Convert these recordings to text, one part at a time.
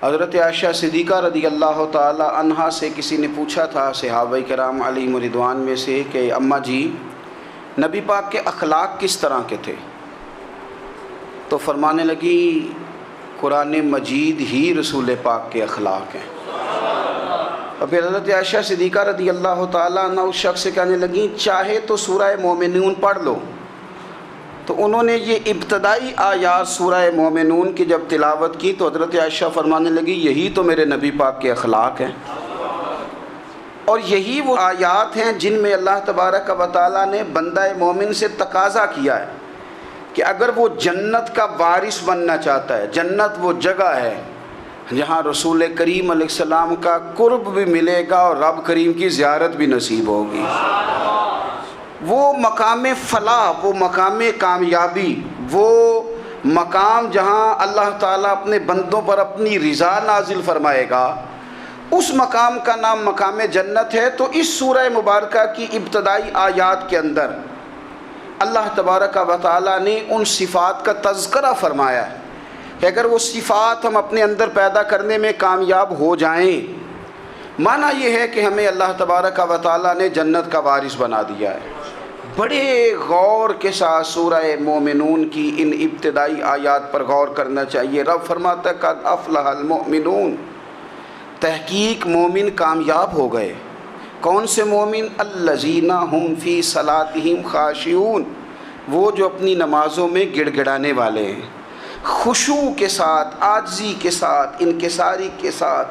حضرت عائشہ صدیقہ رضی اللہ تعالی عنہا سے کسی نے پوچھا تھا صحابہ کرام علیہم رضوان میں سے کہ اماں جی نبی پاک کے اخلاق کس طرح کے تھے؟ تو فرمانے لگی قرآن مجید ہی رسول پاک کے اخلاق ہیں۔ اور پھر حضرت عائشہ صدیقہ رضی اللہ تعالیٰ عنہ اس شخص سے کہنے لگیں چاہے تو سورہ مومنون پڑھ لو۔ تو انہوں نے یہ ابتدائی آیات سورہ مومنون کی جب تلاوت کی تو حضرت عائشہ فرمانے لگی یہی تو میرے نبی پاک کے اخلاق ہیں، اور یہی وہ آیات ہیں جن میں اللہ تبارک و تعالیٰ نے بندہ مومن سے تقاضا کیا ہے کہ اگر وہ جنت کا وارث بننا چاہتا ہے، جنت وہ جگہ ہے جہاں رسول کریم علیہ السلام کا قرب بھی ملے گا اور رب کریم کی زیارت بھی نصیب ہوگی، وہ مقام فلاح، وہ مقام کامیابی، وہ مقام جہاں اللہ تعالیٰ اپنے بندوں پر اپنی رضا نازل فرمائے گا، اس مقام کا نام مقام جنت ہے۔ تو اس سورہ مبارکہ کی ابتدائی آیات کے اندر اللہ تبارک و تعالیٰ نے ان صفات کا تذکرہ فرمایا ہے کہ اگر وہ صفات ہم اپنے اندر پیدا کرنے میں کامیاب ہو جائیں، معنی یہ ہے کہ ہمیں اللہ تبارک و تعالیٰ نے جنت کا وارث بنا دیا ہے۔ بڑے غور کے ساتھ سورہ مومنون کی ان ابتدائی آیات پر غور کرنا چاہیے۔ رب فرماتا ہے قد افلح المؤمنون، تحقیق مومن کامیاب ہو گئے۔ کون سے مومن؟ الذین ہم فی صلاتہم خاشعون، وہ جو اپنی نمازوں میں گڑ گڑانے والے ہیں، خشوع کے ساتھ، عاجزی کے ساتھ، انکساری کے ساتھ،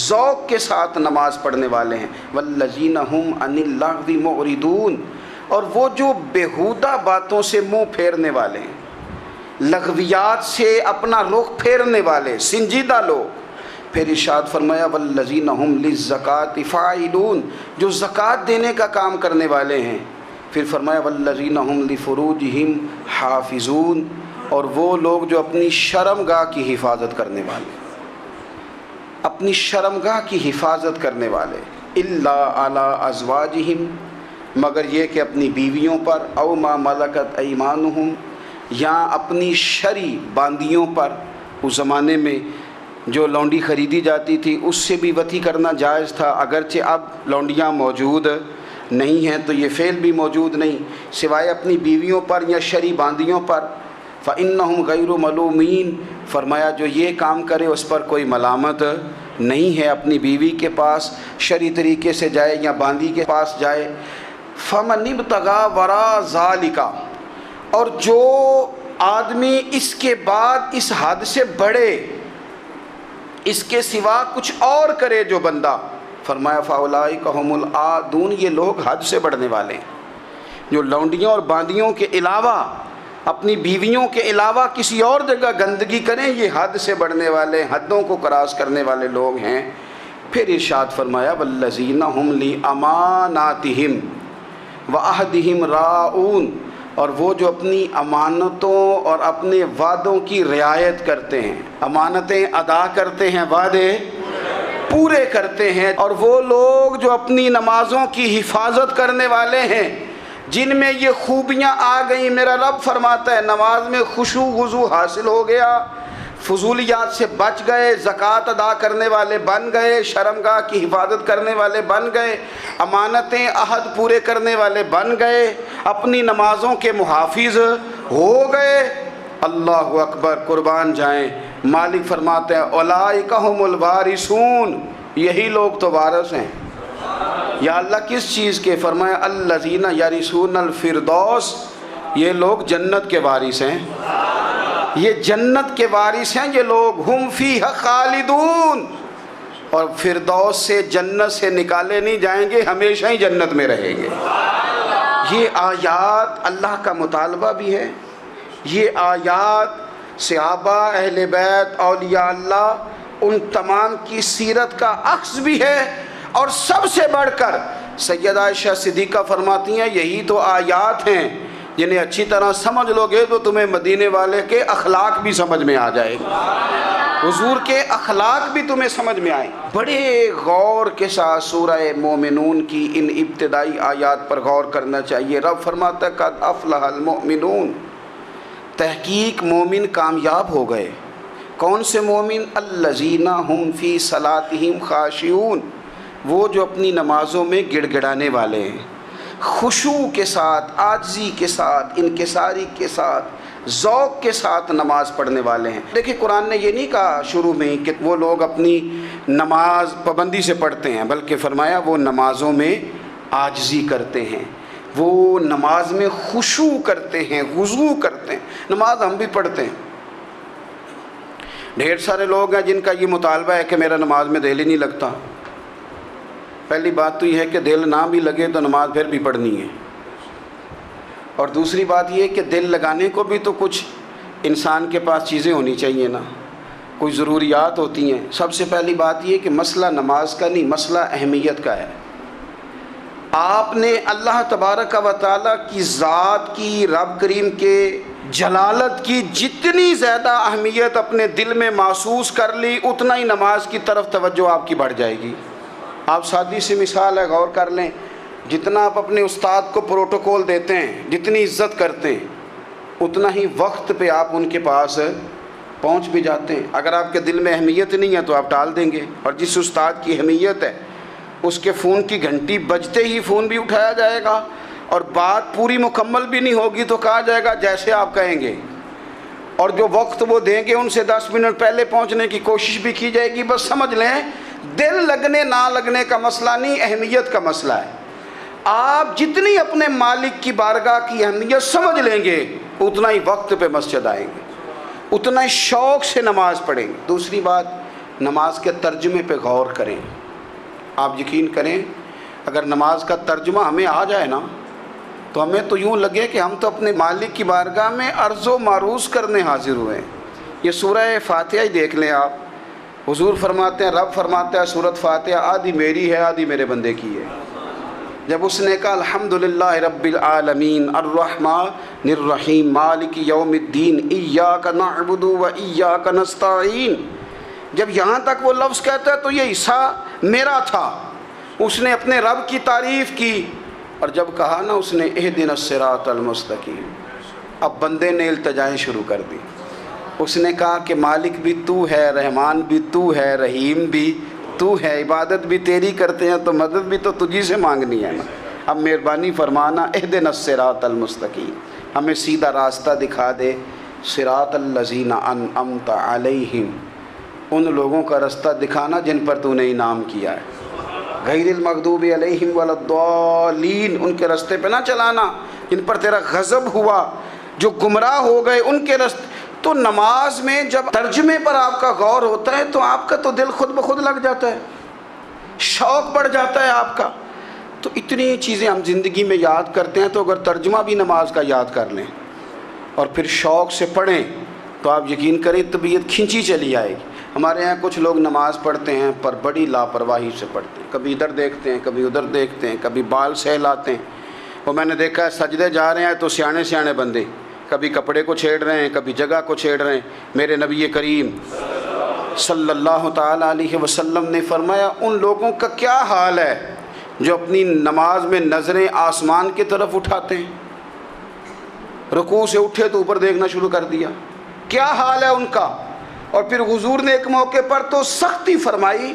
ذوق کے ساتھ نماز پڑھنے والے ہیں۔ والذین ہم عن اللغو معرضون، اور وہ جو بیہودہ باتوں سے منہ پھیرنے والے ہیں، لغویات سے اپنا رخ پھیرنے والے سنجیدہ لوگ۔ پھر ارشاد فرمایا والذین ہم للزکاۃ فاعلون، جو زکوٰۃ دینے کا کام کرنے والے ہیں۔ پھر فرمایا والذین ہم لفروجہم حافظون، اور وہ لوگ جو اپنی شرمگاہ کی حفاظت کرنے والے، اپنی شرمگاہ کی حفاظت کرنے والے۔ الا علی ازواجہم، مگر یہ کہ اپنی بیویوں پر، او ما ملکت ایمانہم، یا اپنی شرعی باندیوں پر۔ اس زمانے میں جو لونڈی خریدی جاتی تھی اس سے بھی وطی کرنا جائز تھا، اگرچہ اب لونڈیاں موجود نہیں ہیں تو یہ فعل بھی موجود نہیں، سوائے اپنی بیویوں پر یا شرعی باندیوں پر۔ فإنہم غیر ملومین، فرمایا جو یہ کام کرے اس پر کوئی ملامت نہیں ہے، اپنی بیوی کے پاس شرعی طریقے سے جائے یا باندی کے پاس جائے۔ فمن ابتغى وراء ذلك، اور جو آدمی اس کے بعد اس حد سے بڑھے، اس کے سوا کچھ اور کرے جو بندہ، فرمایا فاولئک هم العادون، یہ لوگ حد سے بڑھنے والے ہیں، جو لونڈیوں اور باندیوں کے علاوہ، اپنی بیویوں کے علاوہ کسی اور جگہ گندگی کریں، یہ حد سے بڑھنے والے، حدوں کو کراس کرنے والے لوگ ہیں۔ پھر ارشاد فرمایا والذین هم لاماناتہم وعہدہم راعون، اور وہ جو اپنی امانتوں اور اپنے وعدوں کی رعایت کرتے ہیں، امانتیں ادا کرتے ہیں، وعدے پورے کرتے ہیں۔ اور وہ لوگ جو اپنی نمازوں کی حفاظت کرنے والے ہیں، جن میں یہ خوبیاں آ گئیں، میرا رب فرماتا ہے نماز میں خشوع وضو حاصل ہو گیا، فضولیات سے بچ گئے، زکوٰۃ ادا کرنے والے بن گئے، شرمگاہ کی حفاظت کرنے والے بن گئے، امانتیں عہد پورے کرنے والے بن گئے، اپنی نمازوں کے محافظ ہو گئے۔ اللہ اکبر، قربان جائیں۔ مالک فرماتے ہیں اولئک ھم الوارثون، یہی لوگ تو وارث ہیں۔ یا اللہ کس چیز کے؟ فرمایا الذین یرثون الفردوس، یہ لوگ جنت کے وارث ہیں، یہ جنت کے وارث ہیں یہ لوگ۔ ہم فیہا خالدون، اور فردوس سے، جنت سے نکالے نہیں جائیں گے، ہمیشہ ہی جنت میں رہیں گے۔ یہ آیات اللہ کا مطالبہ بھی ہے، یہ آیات صحابہ، اہل بیت، اولیاء اللہ، ان تمام کی سیرت کا عکس بھی ہے۔ اور سب سے بڑھ کر سیدہ عائشہ صدیقہ فرماتی ہیں یہی تو آیات ہیں جنہیں اچھی طرح سمجھ لو گے تو تمہیں مدینے والے کے اخلاق بھی سمجھ میں آ جائے گا، حضور کے اخلاق بھی تمہیں سمجھ میں آئیں۔ بڑے غور کے ساتھ سورہ مومنون کی ان ابتدائی آیات پر غور کرنا چاہیے۔ رب فرماتا ہے قد افلح المؤمنون، تحقیق مومن کامیاب ہو گئے۔ کون سے مومن؟ الذین هم فی صلاتہم خاشعون، وہ جو اپنی نمازوں میں گڑ گڑانے والے ہیں، خشوع کے ساتھ، عاجزی کے ساتھ، انکساری کے ساتھ، ذوق کے ساتھ نماز پڑھنے والے ہیں۔ دیکھیں قرآن نے یہ نہیں کہا شروع میں کہ وہ لوگ اپنی نماز پابندی سے پڑھتے ہیں، بلکہ فرمایا وہ نمازوں میں عاجزی کرتے ہیں، وہ نماز میں خشوع کرتے ہیں، خضوع کرتے ہیں۔ نماز ہم بھی پڑھتے ہیں، ڈھیر سارے لوگ ہیں جن کا یہ مطالبہ ہے کہ میرا نماز میں دل ہی نہیں لگتا۔ پہلی بات تو یہ ہے کہ دل نہ بھی لگے تو نماز پھر بھی پڑھنی ہے، اور دوسری بات یہ ہے کہ دل لگانے کو بھی تو کچھ انسان کے پاس چیزیں ہونی چاہیے نا، کوئی ضروریات ہوتی ہیں۔ سب سے پہلی بات یہ کہ مسئلہ نماز کا نہیں، مسئلہ اہمیت کا ہے۔ آپ نے اللہ تبارک و تعالیٰ کی ذات کی، رب کریم کے جلالت کی جتنی زیادہ اہمیت اپنے دل میں محسوس کر لی، اتنا ہی نماز کی طرف توجہ آپ کی بڑھ جائے گی۔ آپ سادی سی مثال ہے، غور کر لیں، جتنا آپ اپنے استاد کو پروٹوکول دیتے ہیں، جتنی عزت کرتے ہیں، اتنا ہی وقت پہ آپ ان کے پاس پہنچ بھی جاتے ہیں۔ اگر آپ کے دل میں اہمیت نہیں ہے تو آپ ٹال دیں گے، اور جس استاد کی اہمیت ہے اس کے فون کی گھنٹی بجتے ہی فون بھی اٹھایا جائے گا، اور بات پوری مکمل بھی نہیں ہوگی تو کہا جائے گا جیسے آپ کہیں گے، اور جو وقت وہ دیں گے ان سے 10 منٹ پہلے پہنچنے کی کوشش بھی کی جائے گی۔ بس سمجھ لیں دل لگنے نہ لگنے کا مسئلہ نہیں، اہمیت کا مسئلہ ہے۔ آپ جتنی اپنے مالک کی بارگاہ کی اہمیت سمجھ لیں گے، اتنا ہی وقت پہ مسجد آئیں گے، اتنا ہی شوق سے نماز پڑھیں گے۔ دوسری بات، نماز کے ترجمے پہ غور کریں۔ آپ یقین کریں اگر نماز کا ترجمہ ہمیں آ جائے نا تو ہمیں تو یوں لگے کہ ہم تو اپنے مالک کی بارگاہ میں عرض و معروض کرنے حاضر ہوئے ہیں۔ یہ سورہ فاتحہ ہی دیکھ لیں آپ، حضور فرماتے ہیں، رب فرماتا ہے سورۃ فاتحہ آدھی میری ہے آدھی میرے بندے کی ہے۔ جب اس نے کہا الحمدللہ رب العالمین الرحمن الرحیم مالک یوم الدین ایاک نعبد و ایاک نستعین، جب یہاں تک وہ لفظ کہتا ہے تو یہ حصہ میرا تھا۔ اس نے اپنے رب کی تعریف کی، اور جب کہا نا اس نے اہدنا الصراط المستقیم، اب بندے نے التجائیں شروع کر دی۔ اس نے کہا کہ مالک بھی تو ہے، رحمان بھی تو ہے، رحیم بھی تو ہے، عبادت بھی تیری کرتے ہیں تو مدد بھی تو تجھی سے مانگنی ہے نا، اب مہربانی فرمانا اہدنا الصراط المستقیم، ہمیں سیدھا راستہ دکھا دے، صراط الذین انعمت علیہم، ان لوگوں کا راستہ دکھانا جن پر تو نے انعام کیا ہے، غیر المغضوب علیہم ولا الضالین، ان کے راستے پہ نہ چلانا جن پر تیرا غضب ہوا، جو گمراہ ہو گئے ان کے راستے۔ تو نماز میں جب ترجمے پر آپ کا غور ہوتا ہے تو آپ کا تو دل خود بخود لگ جاتا ہے، شوق بڑھ جاتا ہے آپ کا۔ تو اتنی چیزیں ہم زندگی میں یاد کرتے ہیں، تو اگر ترجمہ بھی نماز کا یاد کر لیں اور پھر شوق سے پڑھیں تو آپ یقین کریں طبیعت کھنچی چلی آئے گی۔ ہمارے ہاں کچھ لوگ نماز پڑھتے ہیں پر بڑی لاپرواہی سے پڑھتے ہیں، کبھی ادھر دیکھتے ہیں کبھی ادھر دیکھتے ہیں، کبھی بال سہلاتے ہیں۔ وہ میں نے دیکھا ہے سجدے جا رہے ہیں تو سیانے سیانے بندے کبھی کپڑے کو چھیڑ رہے ہیں کبھی جگہ کو چھیڑ رہے ہیں۔ میرے نبی کریم صلی اللہ تعالیٰ علیہ وسلم نے فرمایا ان لوگوں کا کیا حال ہے جو اپنی نماز میں نظریں آسمان کی طرف اٹھاتے ہیں، رکوع سے اٹھے تو اوپر دیکھنا شروع کر دیا، کیا حال ہے ان کا۔ اور پھر حضور نے ایک موقع پر تو سختی فرمائی،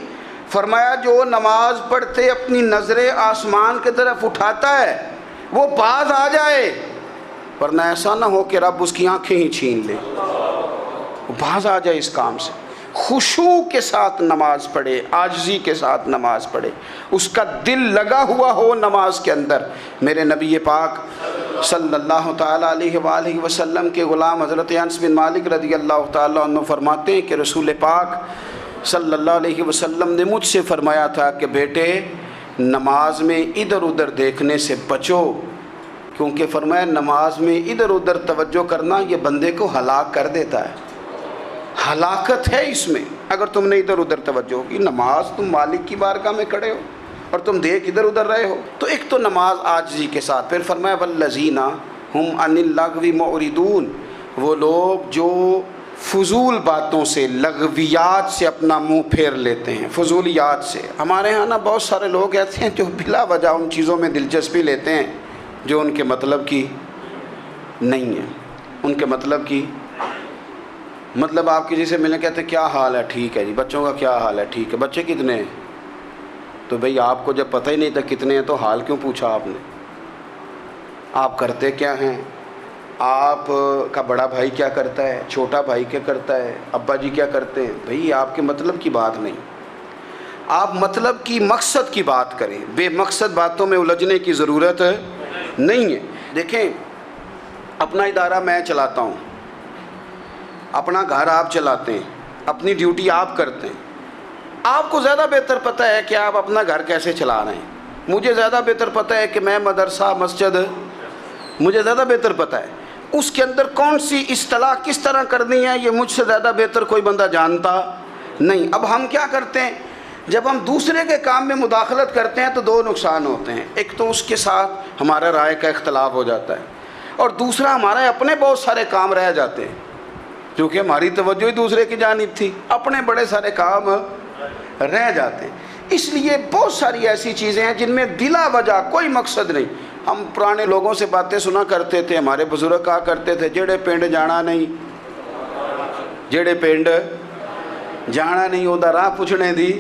فرمایا جو نماز پڑھتے اپنی نظریں آسمان کی طرف اٹھاتا ہے وہ باز آ جائے، ورنہ ایسا نہ ہو کہ رب اس کی آنکھیں ہی چھین لے، وہ باز آ جائے اس کام سے۔ خشوع کے ساتھ نماز پڑھے، عاجزی کے ساتھ نماز پڑھے، اس کا دل لگا ہوا ہو نماز کے اندر۔ میرے نبی پاک صلی اللہ تعالیٰ علیہ وآلہ وسلم کے غلام حضرت انس بن مالک رضی اللہ تعالیٰ عنہ فرماتے ہیں کہ رسول پاک صلی اللہ علیہ وسلم نے مجھ سے فرمایا تھا کہ بیٹے نماز میں ادھر ادھر دیکھنے سے بچو، کیونکہ فرمایا نماز میں ادھر ادھر توجہ کرنا یہ بندے کو ہلاک کر دیتا ہے، ہلاکت ہے اس میں اگر تم نے ادھر ادھر توجہ ہوگی۔ نماز تم مالک کی بارگاہ میں کھڑے ہو اور تم دیکھ ادھر ادھر رہے ہو، تو ایک تو نماز عاجزی کے ساتھ۔ پھر فرمایا والذین ہم عن اللغو معرضون، وہ لوگ جو فضول باتوں سے، لغویات سے اپنا منہ پھیر لیتے ہیں، فضولیات سے۔ ہمارے ہاں نا بہت سارے لوگ ایسے ہیں جو بلا وجہ ان چیزوں میں دلچسپی لیتے ہیں جو ان کے مطلب کی نہیں ہے، ان کے مطلب کی مطلب آپ کسی سے ملنے کہتے ہیں کیا حال ہے، ٹھیک ہے جی، بچوں کا کیا حال ہے، ٹھیک ہے، بچے کتنے ہیں؟ تو بھئی آپ کو جب پتہ ہی نہیں تھا کتنے ہیں تو حال کیوں پوچھا آپ نے؟ آپ کرتے کیا ہیں؟ آپ کا بڑا بھائی کیا کرتا ہے، چھوٹا بھائی کیا کرتا ہے، ابا جی کیا کرتے ہیں؟ بھئی آپ کے مطلب کی بات نہیں، آپ مطلب کی مقصد کی بات کریں، بے مقصد باتوں میں الجھنے کی ضرورت نہیں ہے۔ دیکھیں، اپنا ادارہ میں چلاتا ہوں، اپنا گھر آپ چلاتے ہیں، اپنی ڈیوٹی آپ کرتے ہیں، آپ کو زیادہ بہتر پتہ ہے کہ آپ اپنا گھر کیسے چلا رہے ہیں، مجھے زیادہ بہتر پتہ ہے کہ میں مدرسہ مسجد، مجھے زیادہ بہتر پتہ ہے اس کے اندر کون سی اصطلاح کس طرح کرنی ہے، یہ مجھ سے زیادہ بہتر کوئی بندہ جانتا نہیں۔ اب ہم کیا کرتے ہیں، جب ہم دوسرے کے کام میں مداخلت کرتے ہیں تو دو نقصان ہوتے ہیں، ایک تو اس کے ساتھ ہمارا رائے کا اختلاف ہو جاتا ہے، اور دوسرا ہمارے اپنے بہت سارے کام رہ جاتے ہیں، کیونکہ ہماری توجہ ہی دوسرے کی جانب تھی، اپنے بڑے سارے کام رہ جاتے ہیں۔ اس لیے بہت ساری ایسی چیزیں ہیں جن میں بلا وجہ کوئی مقصد نہیں۔ ہم پرانے لوگوں سے باتیں سنا کرتے تھے، ہمارے بزرگ کہا کرتے تھے جڑے پنڈ جانا نہیں، جڑے پنڈ جانا نہیں اودا راہ پوچھنے دی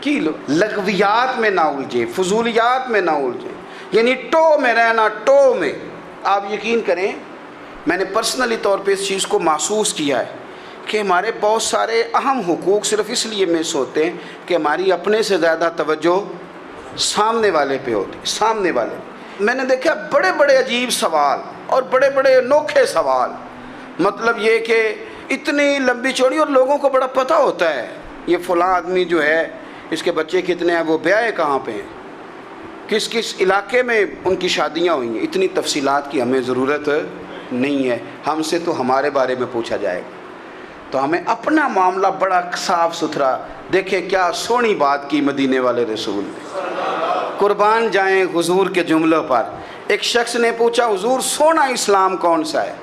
کی لو۔ لغویات میں نہ الجھیں، فضولیات میں نہ الجھیں، یعنی ٹو میں رہنا، ٹو میں۔ آپ یقین کریں، میں نے پرسنلی طور پہ اس چیز کو محسوس کیا ہے کہ ہمارے بہت سارے اہم حقوق صرف اس لیے مس ہوتے ہیں کہ ہماری اپنے سے زیادہ توجہ سامنے والے پہ ہوتی، سامنے والے۔ میں نے دیکھا بڑے بڑے عجیب سوال اور بڑے بڑے انوکھے سوال، مطلب یہ کہ اتنی لمبی چوڑی، اور لوگوں کو بڑا پتہ ہوتا ہے یہ فلاں آدمی جو ہے اس کے بچے کتنے ہیں، وہ بیاہ کہاں پہ ہیں، کس کس علاقے میں ان کی شادیاں ہوئی ہیں۔ اتنی تفصیلات کی ہمیں ضرورت نہیں ہے، ہم سے تو ہمارے بارے میں پوچھا جائے گا، تو ہمیں اپنا معاملہ بڑا صاف ستھرا۔ دیکھیں کیا سونی بات کی مدینے والے رسول نے، قربان جائیں حضور کے جملوں پر۔ ایک شخص نے پوچھا حضور سونا اسلام کون سا ہے،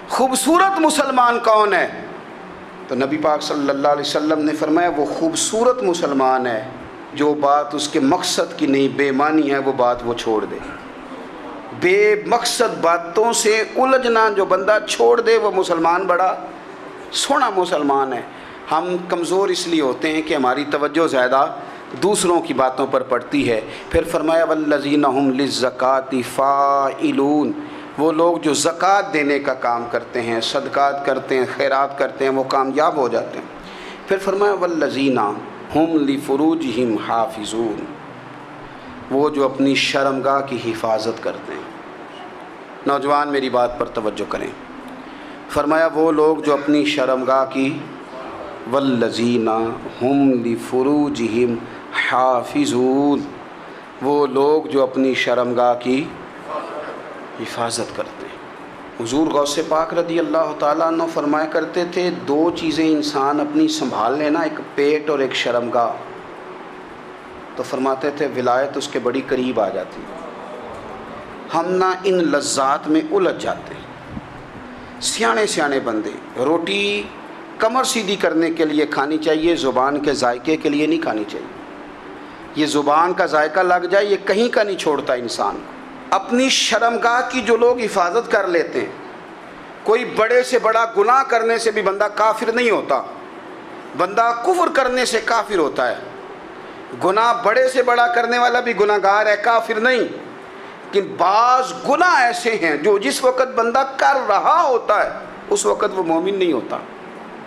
خوبصورت مسلمان کون ہے؟ تو نبی پاک صلی اللہ علیہ وسلم نے فرمایا وہ خوبصورت مسلمان ہے جو بات اس کے مقصد کی نہیں، بے معنی ہے، وہ بات وہ چھوڑ دے۔ بے مقصد باتوں سے الجھنا جو بندہ چھوڑ دے وہ مسلمان بڑا سونا مسلمان ہے۔ ہم کمزور اس لیے ہوتے ہیں کہ ہماری توجہ زیادہ دوسروں کی باتوں پر پڑتی ہے۔ پھر فرمایا والذین ھم للزکاۃ فاعلون، وہ لوگ جو زکوٰۃ دینے کا کام کرتے ہیں، صدقات کرتے ہیں، خیرات کرتے ہیں، وہ کامیاب ہو جاتے ہیں۔ پھر فرمایا والذین ھم لفروجہم حافظون، وہ جو اپنی شرمگاہ کی حفاظت کرتے ہیں۔ نوجوان میری بات پر توجہ کریں، فرمایا وہ لوگ جو اپنی شرمگاہ کی، والذین ھم لفروجہم حافظون، وہ لوگ جو اپنی شرمگاہ کی حفاظت کرتے ہیں۔ حضور غوث پاک رضی اللہ تعالیٰ عنہ فرمایا کرتے تھے دو چیزیں انسان اپنی سنبھال لینا، ایک پیٹ اور ایک شرمگاہ، تو فرماتے تھے ولایت اس کے بڑی قریب آ جاتی۔ ہم نہ ان لذات میں الجھ جاتے ہیں۔ سیانے سیانے بندے روٹی کمر سیدھی کرنے کے لیے کھانی چاہیے، زبان کے ذائقے کے لیے نہیں کھانی چاہیے۔ یہ زبان کا ذائقہ لگ جائے یہ کہیں کا نہیں چھوڑتا انسان کو۔ اپنی شرمگاہ کی جو لوگ حفاظت کر لیتے ہیں، کوئی بڑے سے بڑا گناہ کرنے سے بھی بندہ کافر نہیں ہوتا، بندہ کفر کرنے سے کافر ہوتا ہے۔ گناہ بڑے سے بڑا کرنے والا بھی گناہ گار ہے، کافر نہیں۔ لیکن بعض گناہ ایسے ہیں جو جس وقت بندہ کر رہا ہوتا ہے اس وقت وہ مومن نہیں ہوتا۔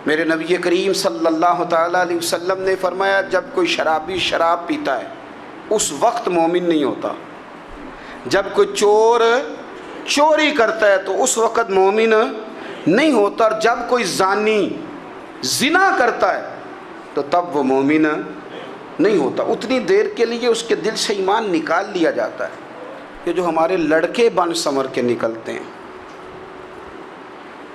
میرے نبی کریم صلی اللہ تعالیٰ علیہ وسلم نے فرمایا جب کوئی شرابی شراب پیتا ہے اس وقت مومن نہیں ہوتا، جب کوئی چور چوری کرتا ہے تو اس وقت مومن نہیں ہوتا، اور جب کوئی زانی زنا کرتا ہے تو تب وہ مومن نہیں ہوتا۔ اتنی دیر کے لیے اس کے دل سے ایمان نکال لیا جاتا ہے۔ یہ جو ہمارے لڑکے بن سنور کے نکلتے ہیں،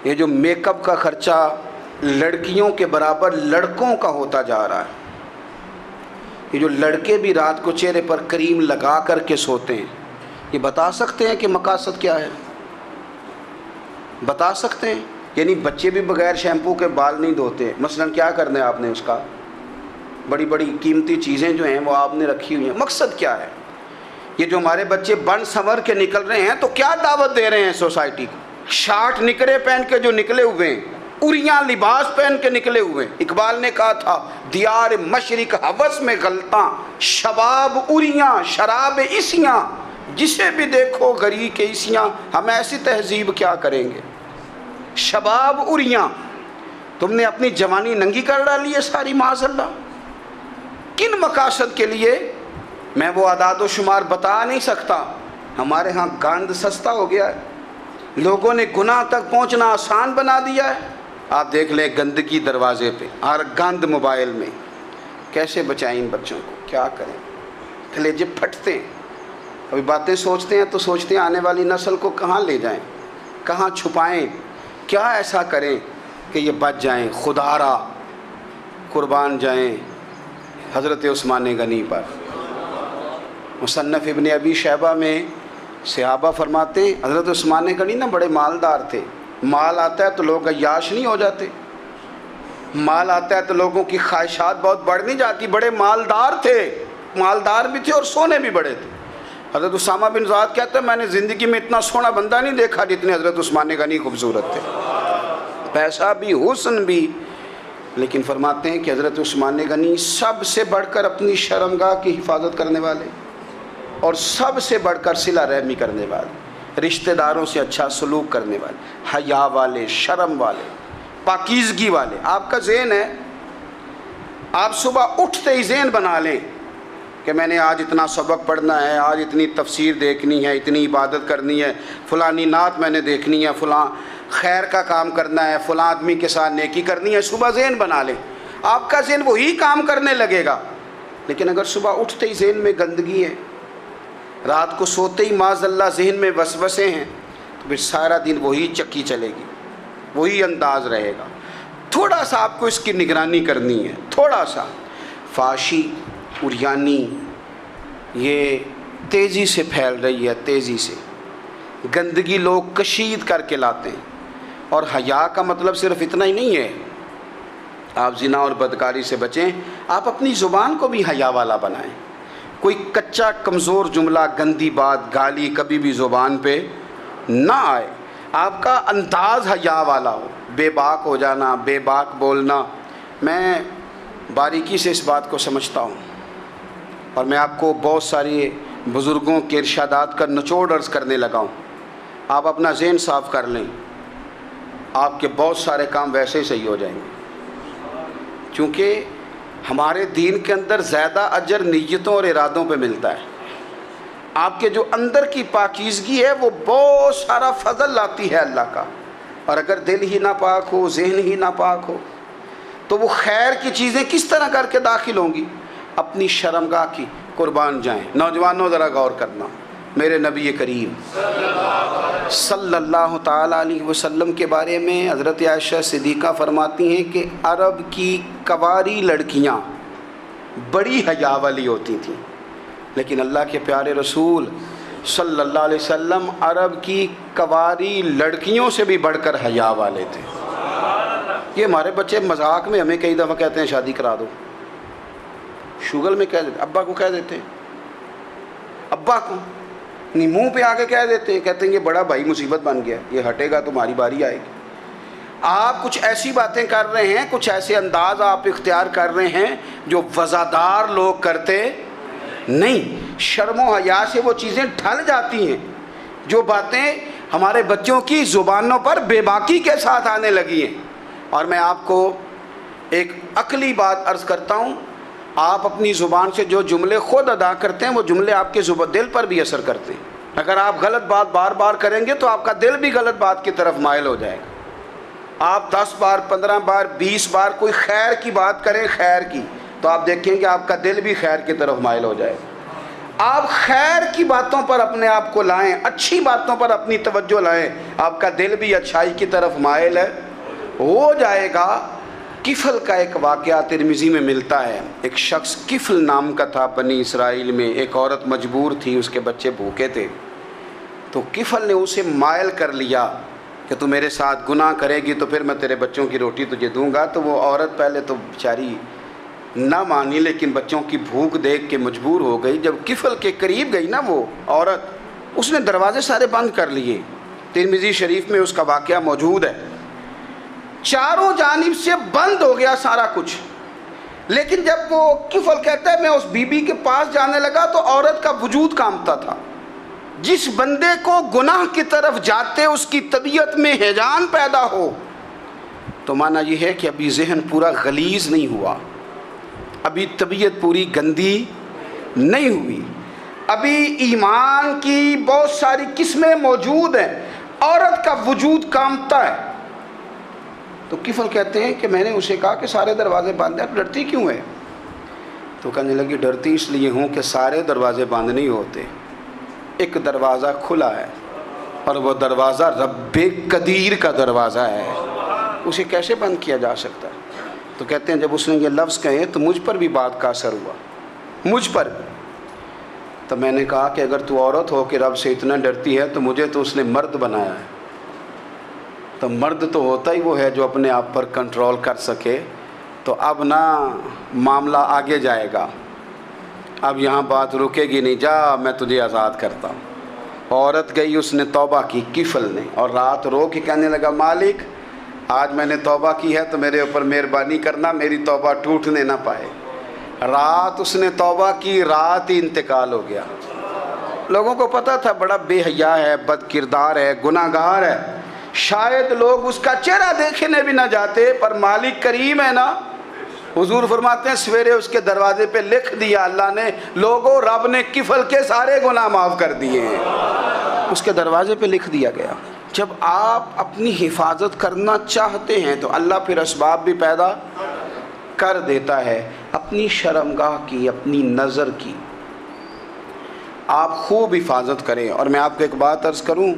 یہ جو میک اپ کا خرچہ لڑکیوں کے برابر لڑکوں کا ہوتا جا رہا ہے، یہ جو لڑکے بھی رات کو چہرے پر کریم لگا کر کے سوتے ہیں، یہ بتا سکتے ہیں کہ مقاصد کیا ہے؟ بتا سکتے ہیں؟ یعنی بچے بھی بغیر شیمپو کے بال نہیں دھوتے، مثلا کیا کرنا ہے آپ نے اس کا؟ بڑی بڑی قیمتی چیزیں جو ہیں وہ آپ نے رکھی ہوئی ہیں، مقصد کیا ہے؟ یہ جو ہمارے بچے بن سنور کے نکل رہے ہیں تو کیا دعوت دے رہے ہیں سوسائٹی کو؟ شارٹ نکرے پہن کے جو نکلے ہوئے ہیں اریاں لباس پہن کے نکلے ہوئے. اقبال نے کہا تھا دیار مشرق ہوس میں غلطاں، شباب اریاں شراب اسیاں، جسے بھی دیکھو گری کے اسیاں. ہم ایسی تہذیب کیا کریں گے؟ شباب اریاں، تم نے اپنی جوانی ننگی کر ڈالی ہے ساری معاذ اللہ. کن مقاصد کے لیے؟ میں وہ اعداد و شمار بتا نہیں سکتا. ہمارے ہاں گاند سستا ہو گیا ہے، لوگوں نے گناہ تک پہنچنا آسان بنا دیا ہے. آپ دیکھ لیں گندگی دروازے پہ اور گند موبائل میں. کیسے بچائیں ان بچوں کو؟ کیا کریں؟ کلیجے پھٹتے ہیں. ابھی باتیں سوچتے ہیں تو سوچتے ہیں آنے والی نسل کو کہاں لے جائیں، کہاں چھپائیں، کیا ایسا کریں کہ یہ بچ جائیں. خدا را قربان جائیں حضرت عثمان غنی پر. مصنف ابن ابی شیبہ میں صحابہ فرماتے ہیں حضرت عثمان غنی نا بڑے مالدار تھے. مال آتا ہے تو لوگ عیاش نہیں ہو جاتے، مال آتا ہے تو لوگوں کی خواہشات بہت بڑھ نہیں جاتی. بڑے مالدار تھے، مالدار بھی تھے اور سونے بھی بڑے تھے. حضرت اسامہ بن زید کہتے ہیں میں نے زندگی میں اتنا سونا بندہ نہیں دیکھا جتنے حضرت عثمان غنی خوبصورت تھے، پیسہ بھی حسن بھی. لیکن فرماتے ہیں کہ حضرت عثمان غنی سب سے بڑھ کر اپنی شرمگاہ کی حفاظت کرنے والے اور سب سے بڑھ کر صلہ رحمی کرنے والے، رشتہ داروں سے اچھا سلوک کرنے والے، حیا والے، شرم والے، پاکیزگی والے. آپ کا ذہن ہے، آپ صبح اٹھتے ہی ذہن بنا لیں کہ میں نے آج اتنا سبق پڑھنا ہے، آج اتنی تفسیر دیکھنی ہے، اتنی عبادت کرنی ہے، فلانی نعت میں نے دیکھنی ہے، فلاں خیر کا کام کرنا ہے، فلاں آدمی کے ساتھ نیکی کرنی ہے. صبح ذہن بنا لیں، آپ کا ذہن وہی کام کرنے لگے گا. لیکن اگر صبح اٹھتے ہی ذہن میں گندگی ہے، رات کو سوتے ہی معاذ اللہ ذہن میں وسوسے ہیں، تو پھر سارا دن وہی چکی چلے گی، وہی انداز رہے گا. تھوڑا سا آپ کو اس کی نگرانی کرنی ہے. تھوڑا سا فحاشی اریانی یہ تیزی سے پھیل رہی ہے، تیزی سے گندگی لوگ کشید کر کے لاتے ہیں. اور حیا کا مطلب صرف اتنا ہی نہیں ہے آپ زنا اور بدکاری سے بچیں، آپ اپنی زبان کو بھی حیا والا بنائیں. کوئی کچا کمزور جملہ، گندی بات، گالی کبھی بھی زبان پہ نہ آئے. آپ کا انداز حیا والا ہو. بے باک ہو جانا، بے باک بولنا، میں باریکی سے اس بات کو سمجھتا ہوں اور میں آپ کو بہت ساری بزرگوں کے ارشادات کا نچوڑ عرض کرنے لگا ہوں. آپ اپنا ذہن صاف کر لیں، آپ کے بہت سارے کام ویسے ہی صحیح ہو جائیں گے. چونکہ ہمارے دین کے اندر زیادہ اجر نیتوں اور ارادوں پہ ملتا ہے. آپ کے جو اندر کی پاکیزگی ہے وہ بہت سارا فضل لاتی ہے اللہ کا. اور اگر دل ہی ناپاک ہو، ذہن ہی ناپاک ہو، تو وہ خیر کی چیزیں کس طرح کر کے داخل ہوں گی؟ اپنی شرمگاہ کی قربان جائیں. نوجوانوں ذرا غور کرنا. میرے نبی کریم صلی اللہ تعالیٰ علیہ وسلم کے بارے میں حضرت عائشہ صدیقہ فرماتی ہیں کہ عرب کی کنواری لڑکیاں بڑی حیا والی ہوتی تھیں، لیکن اللہ کے پیارے رسول صلی اللہ علیہ وسلم عرب کی کنواری لڑکیوں سے بھی بڑھ کر حیا والے تھے. یہ ہمارے بچے مذاق میں ہمیں کئی دفعہ کہتے ہیں شادی کرا دو، شوگل میں کہہ دیتے، ابا کو کہہ دیتے ہیں، ابا کو نہیں منہ پہ آ کے کہہ دیتے ہیں، کہتے ہیں یہ بڑا بھائی مصیبت بن گیا، یہ ہٹے گا تو ہماری باری آئے گی. آپ کچھ ایسی باتیں کر رہے ہیں، کچھ ایسے انداز آپ اختیار کر رہے ہیں جو وزادار لوگ کرتے نہیں. شرم و حیا سے وہ چیزیں ڈھل جاتی ہیں جو باتیں ہمارے بچوں کی زبانوں پر بے باکی کے ساتھ آنے لگی ہیں. اور میں آپ کو ایک عقلی بات عرض کرتا ہوں، آپ اپنی زبان سے جو جملے خود ادا کرتے ہیں وہ جملے آپ کے دل پر بھی اثر کرتے ہیں. اگر آپ غلط بات بار بار کریں گے تو آپ کا دل بھی غلط بات کی طرف مائل ہو جائے گا. آپ 10 بار 15 بار 20 بار کوئی خیر کی بات کریں، خیر کی، تو آپ دیکھیں کہ آپ کا دل بھی خیر کی طرف مائل ہو جائے گا. آپ خیر کی باتوں پر اپنے آپ کو لائیں، اچھی باتوں پر اپنی توجہ لائیں، آپ کا دل بھی اچھائی کی طرف مائل ہو جائے گا. کفل کا ایک واقعہ ترمذی میں ملتا ہے. ایک شخص کفل نام کا تھا بنی اسرائیل میں. ایک عورت مجبور تھی، اس کے بچے بھوکے تھے، تو کفل نے اسے مائل کر لیا کہ تو میرے ساتھ گناہ کرے گی تو پھر میں تیرے بچوں کی روٹی تجھے دوں گا. تو وہ عورت پہلے تو بیچاری نہ مانی، لیکن بچوں کی بھوک دیکھ کے مجبور ہو گئی. جب کفل کے قریب گئی نا وہ عورت، اس نے دروازے سارے بند کر لیے. ترمذی شریف میں اس کا واقعہ موجود ہے. چاروں جانب سے بند ہو گیا سارا کچھ. لیکن جب وہ کفل کہتا ہے میں اس بی بی کے پاس جانے لگا تو عورت کا وجود کانپتا تھا. جس بندے کو گناہ کی طرف جاتے اس کی طبیعت میں ہیجان پیدا ہو تو معنی یہ ہے کہ ابھی ذہن پورا غلیظ نہیں ہوا, ابھی طبیعت پوری گندی نہیں ہوئی, ابھی ایمان کی بہت ساری قسمیں موجود ہیں, عورت کا وجود کانپتا ہے. تو کفل کہتے ہیں کہ میں نے اسے کہا کہ سارے دروازے بند ہیں, آپ ڈرتی کیوں ہے؟ تو کہنے لگی ڈرتی اس لیے ہوں کہ سارے دروازے بند نہیں ہوتے, ایک دروازہ کھلا ہے اور وہ دروازہ رب قدیر کا دروازہ ہے, اسے کیسے بند کیا جا سکتا ہے؟ تو کہتے ہیں جب اس نے یہ لفظ کہے تو مجھ پر بھی بات کا اثر ہوا, مجھ پر بھی. تو میں نے کہا کہ اگر تو عورت ہو کہ رب سے اتنا ڈرتی ہے تو مجھے تو اس نے مرد بنایا ہے, تو مرد تو ہوتا ہی وہ ہے جو اپنے آپ پر کنٹرول کر سکے. تو اب نہ معاملہ آگے جائے گا, اب یہاں بات رکے گی نہیں, جا میں تجھے آزاد کرتا ہوں. عورت گئی, اس نے توبہ کی کفل نے, اور رات رو کے کہنے لگا مالک آج میں نے توبہ کی ہے تو میرے اوپر مہربانی کرنا, میری توبہ ٹوٹنے نہ پائے. رات اس نے توبہ کی, رات ہی انتقال ہو گیا. لوگوں کو پتہ تھا بڑا بے حیا ہے, بد کردار ہے, گناہ گار ہے, شاید لوگ اس کا چہرہ دیکھنے بھی نہ جاتے, پر مالک کریم ہے نا. حضور فرماتے ہیں سویرے اس کے دروازے پہ لکھ دیا اللہ نے, لوگوں رب نے کفل کے سارے گناہ معاف کر دیے ہیں, اس کے دروازے پہ لکھ دیا گیا. جب آپ اپنی حفاظت کرنا چاہتے ہیں تو اللہ پھر اسباب بھی پیدا کر دیتا ہے. اپنی شرمگاہ کی, اپنی نظر کی آپ خوب حفاظت کریں. اور میں آپ کو ایک بات عرض کروں,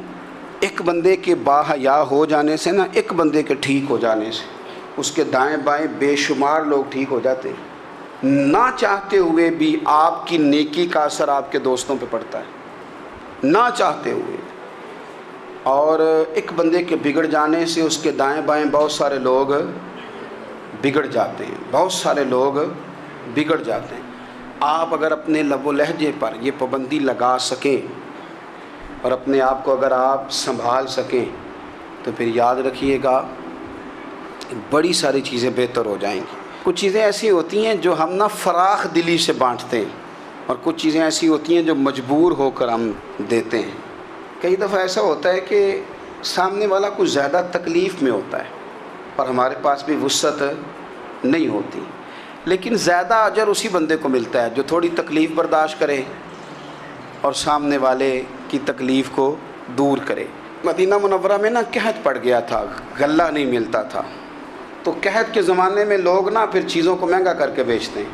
ایک بندے کے باحیا ہو جانے سے نا, ایک بندے کے ٹھیک ہو جانے سے اس کے دائیں بائیں بے شمار لوگ ٹھیک ہو جاتے ہیں. نہ چاہتے ہوئے بھی آپ کی نیکی کا اثر آپ کے دوستوں پہ پڑتا ہے, نہ چاہتے ہوئے. اور ایک بندے کے بگڑ جانے سے اس کے دائیں بائیں بہت سارے لوگ بگڑ جاتے ہیں, بہت سارے لوگ بگڑ جاتے ہیں. آپ اگر اپنے لب و لہجے پر یہ پابندی لگا سکیں اور اپنے آپ کو اگر آپ سنبھال سکیں تو پھر یاد رکھیے گا بڑی ساری چیزیں بہتر ہو جائیں گی. کچھ چیزیں ایسی ہوتی ہیں جو ہم نہ فراخ دلی سے بانٹتے ہیں, اور کچھ چیزیں ایسی ہوتی ہیں جو مجبور ہو کر ہم دیتے ہیں. کئی دفعہ ایسا ہوتا ہے کہ سامنے والا کچھ زیادہ تکلیف میں ہوتا ہے اور ہمارے پاس بھی وسعت نہیں ہوتی, لیکن زیادہ اجر اسی بندے کو ملتا ہے جو تھوڑی تکلیف برداشت کرے اور سامنے والے کی تکلیف کو دور کرے. مدینہ منورہ میں نا قحط پڑ گیا تھا, غلہ نہیں ملتا تھا, تو قحط کے زمانے میں لوگ نا پھر چیزوں کو مہنگا کر کے بیچتے ہیں.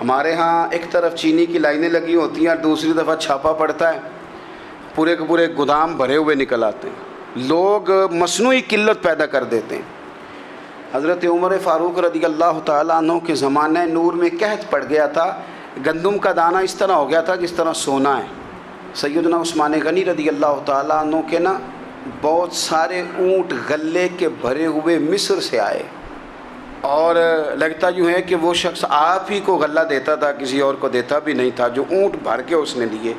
ہمارے ہاں ایک طرف چینی کی لائنیں لگی ہوتی ہیں اور دوسری دفعہ چھاپا پڑتا ہے, پورے کے پورے گودام بھرے ہوئے نکل آتے ہیں. لوگ مصنوعی قلت پیدا کر دیتے ہیں. حضرت عمر فاروق رضی اللہ تعالیٰ عنہ کے زمانہ نور میں قحط پڑ گیا تھا, گندم کا دانہ اس طرح ہو گیا تھا جس طرح سونا ہے. سیدنا عثمان غنی رضی اللہ تعالیٰ عنہ کے نا بہت سارے اونٹ غلے کے بھرے ہوئے مصر سے آئے, اور لگتا یوں ہے کہ وہ شخص آپ ہی کو غلہ دیتا تھا, کسی اور کو دیتا بھی نہیں تھا, جو اونٹ بھر کے اس نے لیے.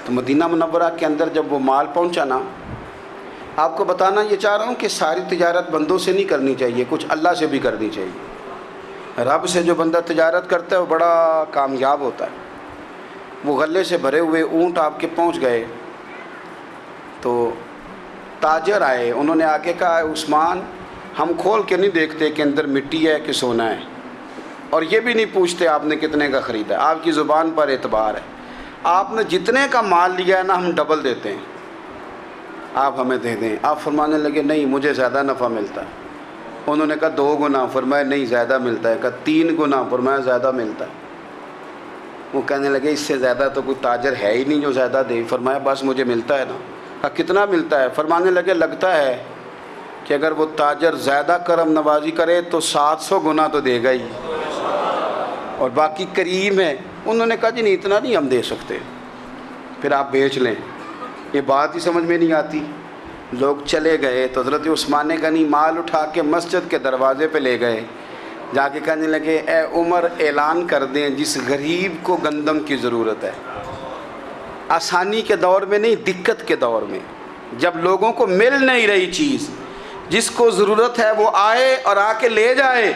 تو مدینہ منورہ کے اندر جب وہ مال پہنچا نا, آپ کو بتانا یہ چاہ رہا ہوں کہ ساری تجارت بندوں سے نہیں کرنی چاہیے, کچھ اللہ سے بھی کرنی چاہیے. رب سے جو بندہ تجارت کرتا ہے وہ بڑا کامیاب ہوتا ہے. وہ غلے سے بھرے ہوئے اونٹ آپ کے پہنچ گئے تو تاجر آئے, انہوں نے آگے کہا عثمان ہم کھول کے نہیں دیکھتے کہ اندر مٹی ہے کہ سونا ہے, اور یہ بھی نہیں پوچھتے آپ نے کتنے کا خریدا ہے, آپ کی زبان پر اعتبار ہے. آپ نے جتنے کا مال لیا ہے نا ہم ڈبل دیتے ہیں, آپ ہمیں دے دیں. آپ فرمانے لگے نہیں مجھے زیادہ نفع ملتا ہے. انہوں نے کہا 2 گنا, فرمایا نہیں زیادہ ملتا ہے. کہا 3 گنا, فرمایا زیادہ ملتا ہے. وہ کہنے لگے اس سے زیادہ تو کوئی تاجر ہے ہی نہیں جو زیادہ دے. فرمایا بس مجھے ملتا ہے نا. کہا کتنا ملتا ہے؟ فرمانے لگے لگتا ہے کہ اگر وہ تاجر زیادہ کرم نوازی کرے تو 700 گنا تو دے گا ہی, اور باقی کریم ہے. انہوں نے کہا جی نہیں اتنا نہیں ہم دے سکتے, پھر آپ بیچ لیں. یہ بات ہی سمجھ میں نہیں آتی. لوگ چلے گئے تو حضرت عثمان غنی مال اٹھا کے مسجد کے دروازے پہ لے گئے, جا کے کہنے لگے اے عمر اعلان کر دیں جس غریب کو گندم کی ضرورت ہے, آسانی کے دور میں نہیں دقت کے دور میں, جب لوگوں کو مل نہیں رہی چیز, جس کو ضرورت ہے وہ آئے اور آ کے لے جائے۔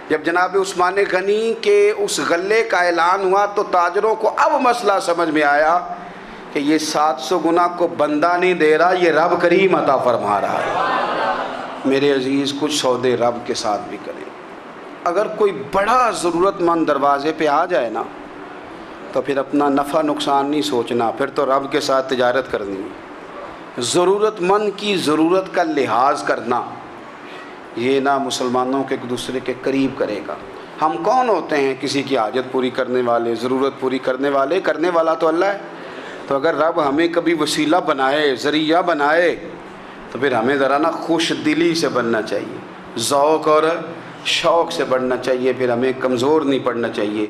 جب جناب عثمان غنی کے اس غلے کا اعلان ہوا تو تاجروں کو اب مسئلہ سمجھ میں آیا کہ یہ 700 گنا کو بندہ نہیں دے رہا، یہ رب کریم عطا فرما رہا ہے۔ میرے عزیز، کچھ سودے رب کے ساتھ بھی کریں۔ اگر کوئی بڑا ضرورت مند دروازے پہ آ جائے نا تو پھر اپنا نفع نقصان نہیں سوچنا، پھر تو رب کے ساتھ تجارت کرنی ہے۔ ضرورت مند کی ضرورت کا لحاظ کرنا، یہ نہ مسلمانوں کے ایک دوسرے کے قریب کرے گا۔ ہم کون ہوتے ہیں کسی کی حاجت پوری کرنے والے، ضرورت پوری کرنے والے؟ کرنے والا تو اللہ ہے۔ تو اگر رب ہمیں کبھی وسیلہ بنائے، ذریعہ بنائے، تو پھر ہمیں ذرا نا خوش دلی سے بننا چاہیے، ذوق اور شوق سے بڑھنا چاہیے، پھر ہمیں کمزور نہیں پڑنا چاہیے۔